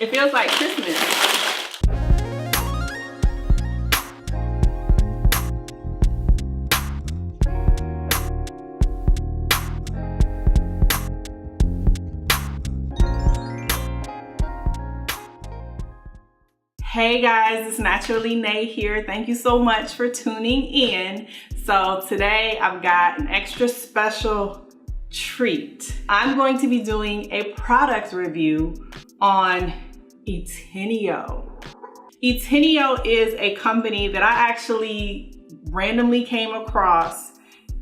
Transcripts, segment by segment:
It feels like Christmas. Hey guys, it's Naturally Nay here. Thank you so much for tuning in. So today I've got an extra special treat. I'm going to be doing a product review on Ettenio. Ettenio is a company that I actually randomly came across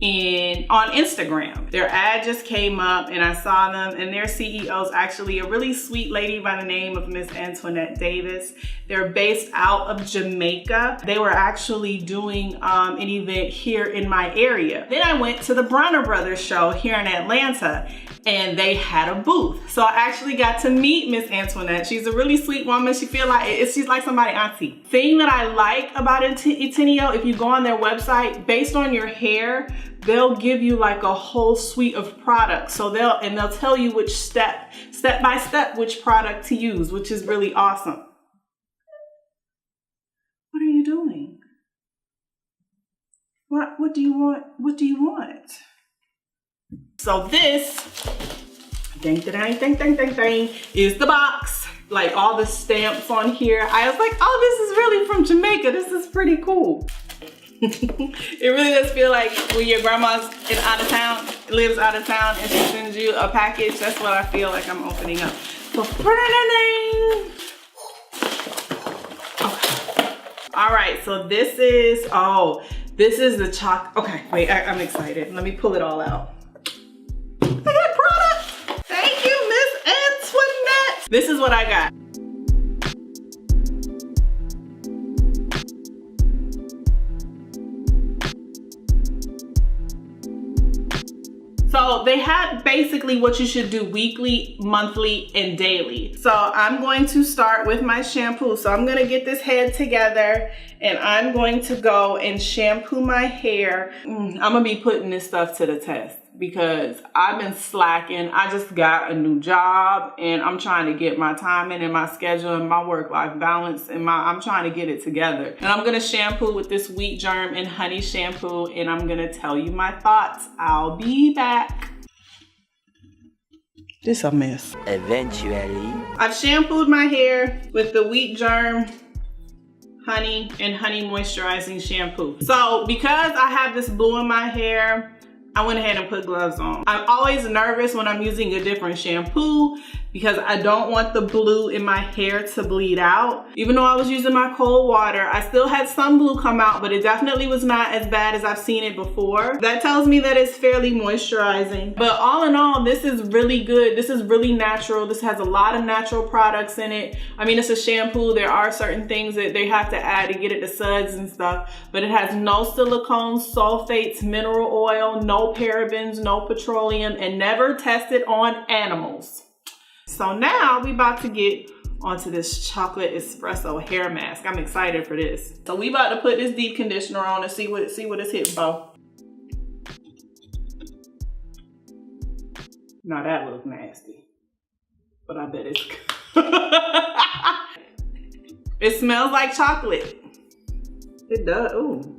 on Instagram. Their ad just came up and I saw them, and their CEO is actually a really sweet lady by the name of Miss Antoinette Davis. They're based out of Jamaica. They were actually doing an event here in my area. Then I went to the Bronner Bros show here in Atlanta and they had a booth. So I actually got to meet Miss Antoinette. She's a really sweet woman. She's like somebody auntie. Thing that I like about Ettenio, if you go on their website, based on your hair, they'll give you like a whole suite of products. So they'll tell you which step by step, which product to use, which is really awesome. What are you doing? What do you want? What do you want? So this, ding, is the box. Like all the stamps on here. I was like, oh, this is really from Jamaica. This is pretty cool. It really does feel like when your grandma's lives out of town and she sends you a package. That's what I feel like I'm opening up. So, okay. All right, so this is the chocolate. Okay, wait, I'm excited. Let me pull it all out. I got product. Thank you, Miss Antoinette. This is what I got. So they had basically what you should do weekly, monthly, and daily. So I'm going to start with my shampoo. So I'm gonna get this head together and I'm going to go and shampoo my hair. I'm gonna be putting this stuff to the test because I've been slacking. I just got a new job and I'm trying to get my timing and my schedule and my work-life balance and I'm trying to get it together. And I'm gonna shampoo with this Wheat Germ and Honey shampoo and I'm gonna tell you my thoughts. I'll be back. This a mess. Eventually. I've shampooed my hair with the Wheat Germ, Honey, and Honey Moisturizing shampoo. So because I have this blue in my hair, I went ahead and put gloves on. I'm always nervous when I'm using a different shampoo because I don't want the blue in my hair to bleed out. Even though I was using my cold water, I still had some blue come out, but it definitely was not as bad as I've seen it before. That tells me that it's fairly moisturizing. But all in all, this is really good. This is really natural. This has a lot of natural products in it. I mean, it's a shampoo. There are certain things that they have to add to get it to suds and stuff, but it has no silicones, sulfates, mineral oil, no parabens, no petroleum, and never tested on animals. So now we about to get onto this chocolate espresso hair mask. I'm excited for this. So we about to put this deep conditioner on and see what it's hitting for. Now that looks nasty, but I bet it's it smells like chocolate. It does. Ooh.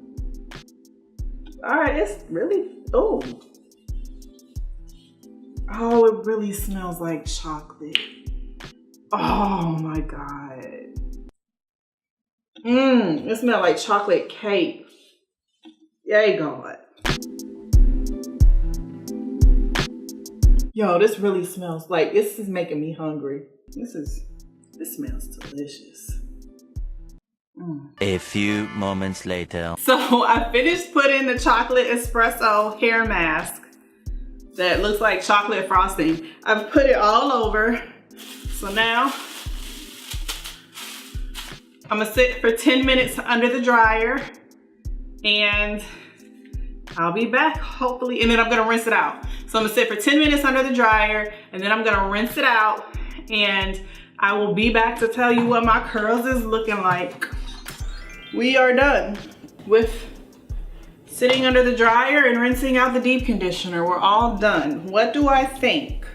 All right, it's really, ooh. Oh, it really smells like chocolate. Oh my God. It smells like chocolate cake. Yay, God. Yo, this really smells like, this is making me hungry. This smells delicious. A few moments later. So I finished putting the chocolate espresso hair mask that looks like chocolate frosting. I've put it all over. So now I'm gonna sit for 10 minutes under the dryer and I'll be back hopefully, and then I'm gonna rinse it out. So I'm gonna sit for 10 minutes under the dryer and then I'm gonna rinse it out and I will be back to tell you what my curls is looking like. We are done with sitting under the dryer and rinsing out the deep conditioner. We're all done. What do I think?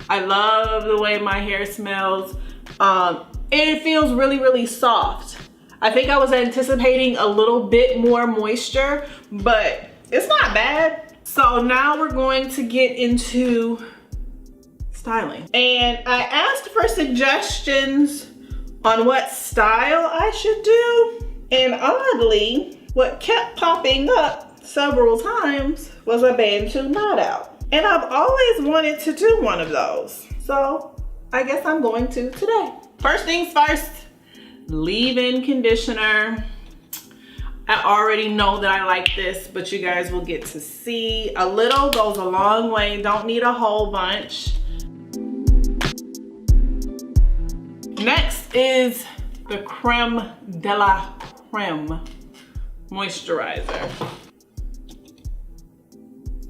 I love the way my hair smells. And it feels really, really soft. I think I was anticipating a little bit more moisture, but it's not bad. So now we're going to get into styling. And I asked for suggestions on what style I should do. And oddly, what kept popping up several times was a Bantu knot out. And I've always wanted to do one of those. So I guess I'm going to today. First things first, leave-in conditioner. I already know that I like this, but you guys will get to see. A little goes a long way. Don't need a whole bunch. Next is the Creme de la Creme Moisturizer.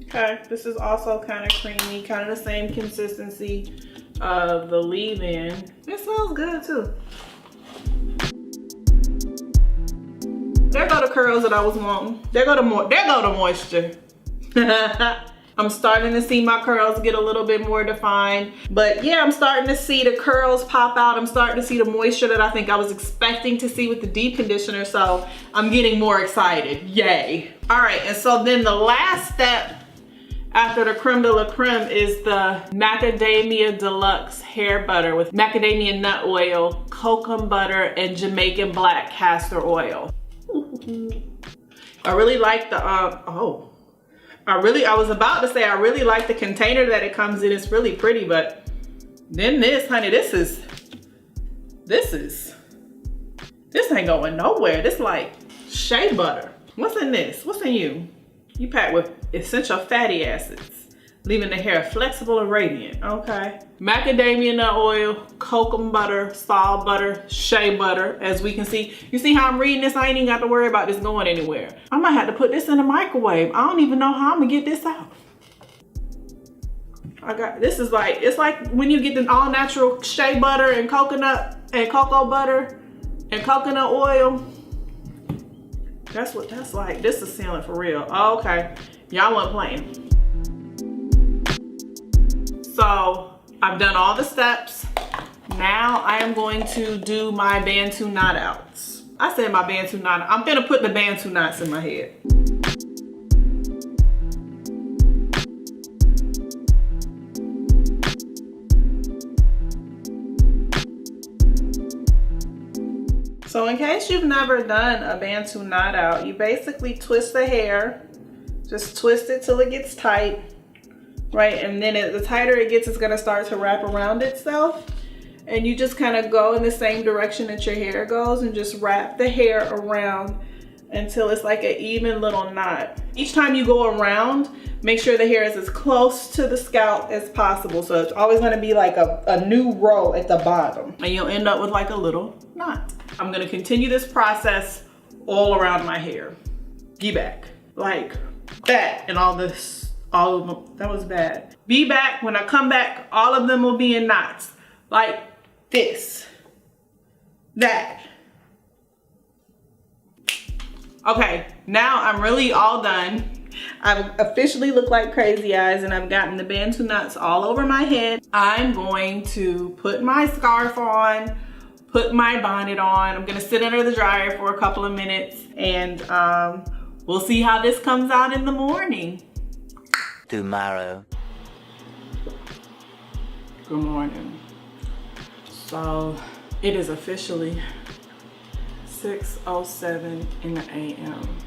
Okay, this is also kind of creamy, kind of the same consistency of the leave-in. It smells good too. There go the curls that I was wanting. There go the moisture. I'm starting to see my curls get a little bit more defined. But yeah, I'm starting to see the curls pop out. I'm starting to see the moisture that I think I was expecting to see with the deep conditioner. So I'm getting more excited. Yay. All right, and so then the last step after the Creme de la Creme is the Macadamia Deluxe hair butter with macadamia nut oil, cocoa butter, and Jamaican black castor oil. I really like the, I was about to say I really like the container that it comes in. It's really pretty, but then this, honey, this ain't going nowhere. This like shea butter. What's in this? What's in you? You packed with essential fatty acids, leaving the hair flexible and radiant. Okay. Macadamia nut oil, cocoa butter, salt butter, shea butter, as we can see. You see how I'm reading this? I ain't even got to worry about this going anywhere. I might have to put this in the microwave. I don't even know how I'm gonna get this out. This is like, it's like when you get the all natural shea butter and coconut and cocoa butter and coconut oil. That's what that's like. This is sealing for real. Oh, okay. Y'all wasn't playing. So I've done all the steps. Now I am going to do my Bantu knot outs. I said my Bantu knot. I'm gonna put the Bantu knots in my head. So in case you've never done a Bantu knot out, you basically twist the hair, just twist it till it gets tight, right? And then the tighter it gets, it's gonna start to wrap around itself. And you just kind of go in the same direction that your hair goes and just wrap the hair around until it's like an even little knot. Each time you go around, make sure the hair is as close to the scalp as possible. So it's always gonna be like a new row at the bottom. And you'll end up with like a little knot. I'm gonna continue this process all around my hair. Be back. Like that and all this, all of them, that was bad. Be back. When I come back, all of them will be in knots. Like this, that. Okay, now I'm really all done. I've officially looked like crazy eyes and I've gotten the Bantu knots all over my head. I'm going to put my scarf on, put my bonnet on. I'm gonna sit under the dryer for a couple of minutes and we'll see how this comes out in the morning. Tomorrow. Good morning. So it is officially 6:07 in the a.m.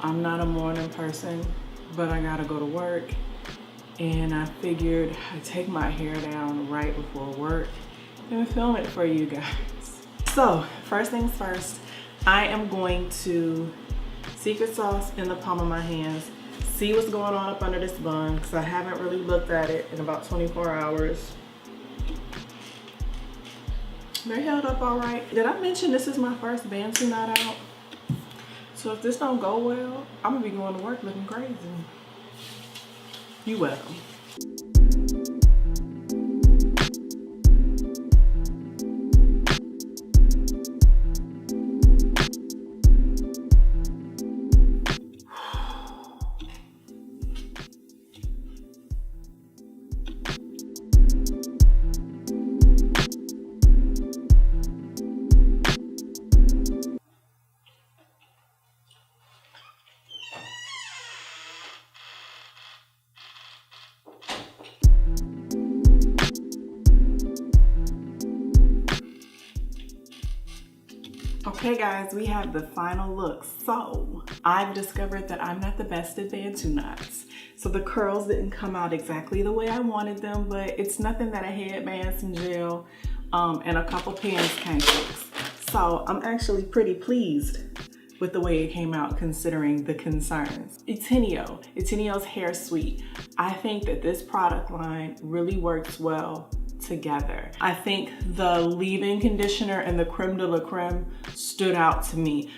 I'm not a morning person, but I gotta go to work. And I figured I'd take my hair down right before work and film it for you guys. So first things first, I am going to secret sauce in the palm of my hands, see what's going on up under this bun, because I haven't really looked at it in about 24 hours. They're held up all right. Did I mention this is my first Bantu knot out? So if this don't go well, I'm gonna be going to work looking crazy. You welcome. Okay guys, we have the final look. So I've discovered that I'm not the best at Bantu knots. So the curls didn't come out exactly the way I wanted them, but it's nothing that a headband, some gel, and a couple pans can't fix. So I'm actually pretty pleased with the way it came out considering the concerns. Ettenio's Hair Suite. I think that this product line really works well together. I think the leave-in conditioner and the Creme de la Creme stood out to me.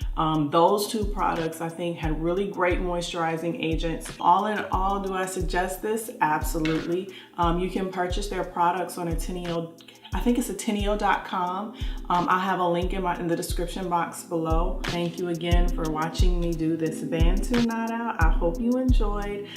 Those two products I think had really great moisturizing agents. All in all, do I suggest this? Absolutely. You can purchase their products on Ettenio. I think it's Ettenio.com. I'll have a link in the description box below. Thank you again for watching me do this Bantu knot out. I hope you enjoyed.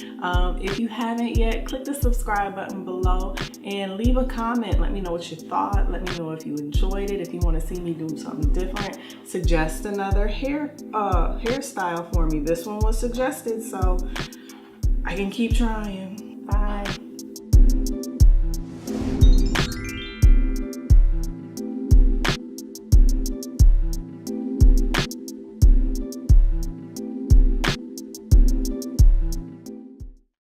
If you haven't yet, click the subscribe button below and leave a comment. Let me know what you thought. Let me know if you enjoyed it. If you want to see me do something different, suggest another hairstyle for me. This one was suggested, so I can keep trying.